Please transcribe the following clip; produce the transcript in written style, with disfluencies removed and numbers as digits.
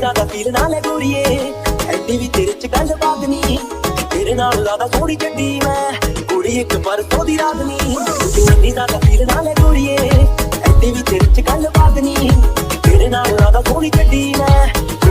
ज्यादा फील ना ले गोरीए एडी भी तेरे च गल बात नी तेरे नाल ज्यादा सोहनी चड्डी मैं कुड़ी एक पर सोदी रात नी इन्नी ज्यादा फील ना ले गोरीए एडी भी तेरे च गल बात नी तेरे नाल ज्यादा सोहनी चड्डी मैं